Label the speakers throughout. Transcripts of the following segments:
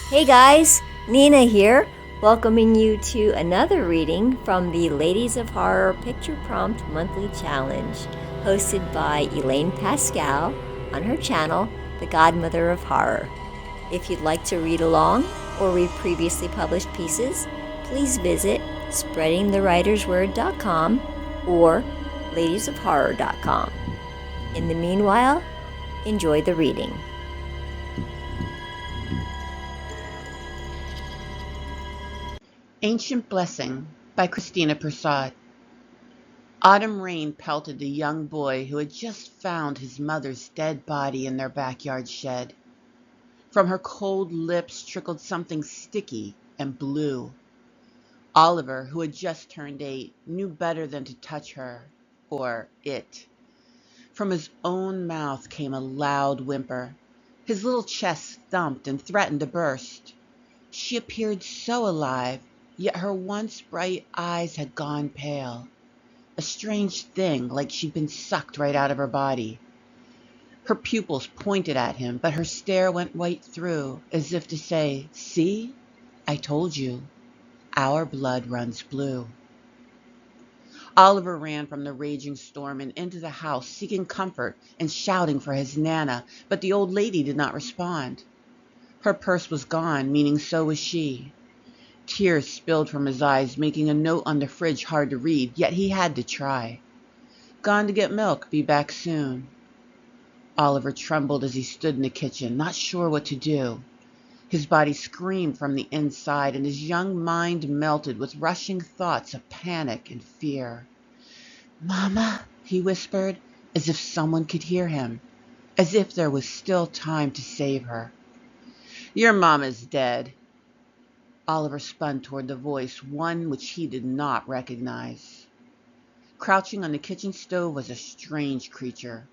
Speaker 1: Hey guys, Nina here, welcoming you to another reading from the Ladies of Horror Picture Prompt Monthly Challenge, hosted by Elaine Pascale on her channel, The Godmother of Horror. If you'd like to read along or read previously published pieces, please visit spreadingthewritersword.com or ladiesofhorror.com. In the meanwhile, enjoy the reading.
Speaker 2: Ancient Blessing by Christina Persaud. Autumn rain pelted the young boy who had just found his mother's dead body in their backyard shed. From her cold lips trickled something sticky and blue. Oliver, who had just turned 8, knew better than to touch her, or it. From his own mouth came a loud whimper. His little chest thumped and threatened to burst. She appeared so alive, yet her once bright eyes had gone pale. A strange thing, like she'd been sucked right out of her body. Her pupils pointed at him, but her stare went right through, as if to say, "See? I told you. Our blood runs blue." Oliver ran from the raging storm and into the house, seeking comfort and shouting for his Nana, but the old lady did not respond. Her purse was gone, meaning so was she. Tears spilled from his eyes, making a note on the fridge hard to read, yet he had to try. "Gone to get milk, be back soon." Oliver trembled as he stood in the kitchen, not sure what to do. His body screamed from the inside, and his young mind melted with rushing thoughts of panic and fear. "Mama," he whispered, as if someone could hear him, as if there was still time to save her. "Your mama's dead." Oliver spun toward the voice, one which he did not recognize. Crouching on the kitchen stove was a strange creature.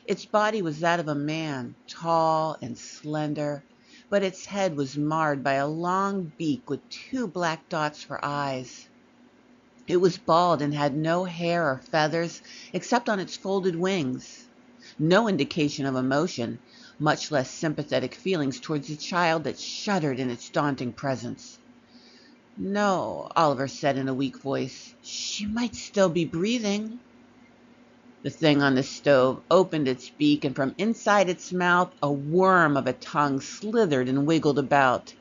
Speaker 2: Its body was that of a man, tall and slender, but its head was marred by a long beak with 2 black dots for eyes. It was bald and had no hair or feathers except on its folded wings. No indication of emotion, much less sympathetic feelings towards the child that shuddered in its daunting presence. "No," Oliver said in a weak voice. "She might still be breathing." The thing on the stove opened its beak, and from inside its mouth a worm of a tongue slithered and wiggled about.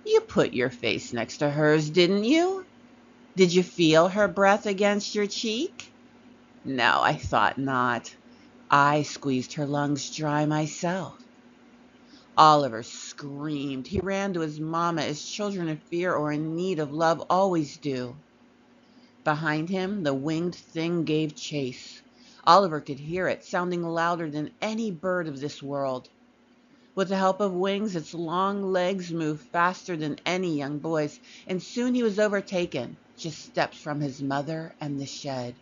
Speaker 2: "You put your face next to hers, didn't you? Did you feel her breath against your cheek?" "No, I thought not. I squeezed her lungs dry myself." Oliver screamed. He ran to his mama, as children in fear or in need of love always do. Behind him, the winged thing gave chase. Oliver could hear it, sounding louder than any bird of this world. With the help of wings, its long legs moved faster than any young boy's, and soon he was overtaken, just steps from his mother and the shed.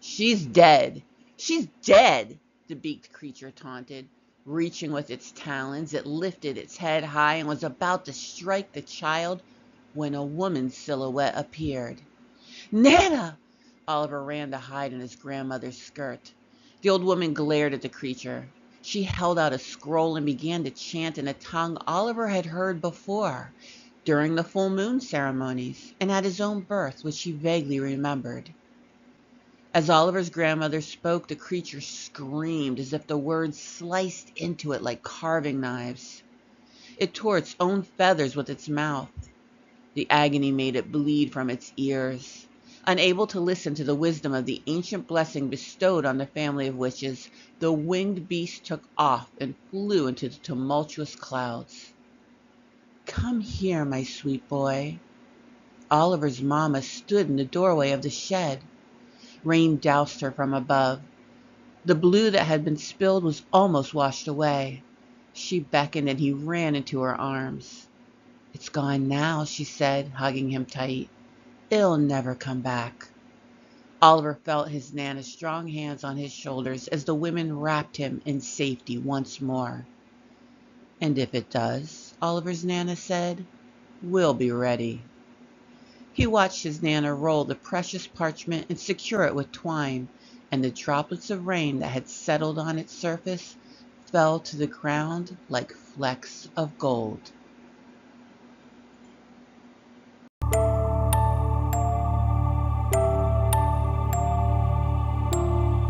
Speaker 2: "She's dead! She's dead!" the beaked creature taunted. Reaching with its talons, it lifted its head high and was about to strike the child when a woman's silhouette appeared. "Nana!" Oliver ran to hide in his grandmother's skirt. The old woman glared at the creature. She held out a scroll and began to chant in a tongue Oliver had heard before, during the full moon ceremonies, and at his own birth, which he vaguely remembered. As Oliver's grandmother spoke, the creature screamed as if the words sliced into it like carving knives. It tore its own feathers with its mouth. The agony made it bleed from its ears. Unable to listen to the wisdom of the ancient blessing bestowed on the family of witches, the winged beast took off and flew into the tumultuous clouds. "Come here, my sweet boy." Oliver's mama stood in the doorway of the shed. Rain doused her from above. The blue that had been spilled was almost washed away. She beckoned and he ran into her arms. "It's gone now," she said, hugging him tight. "It'll never come back." Oliver felt his Nana's strong hands on his shoulders as the women wrapped him in safety once more. "And if it does," Oliver's Nana said, "we'll be ready." He watched his Nana roll the precious parchment and secure it with twine, and the droplets of rain that had settled on its surface fell to the ground like flecks of gold.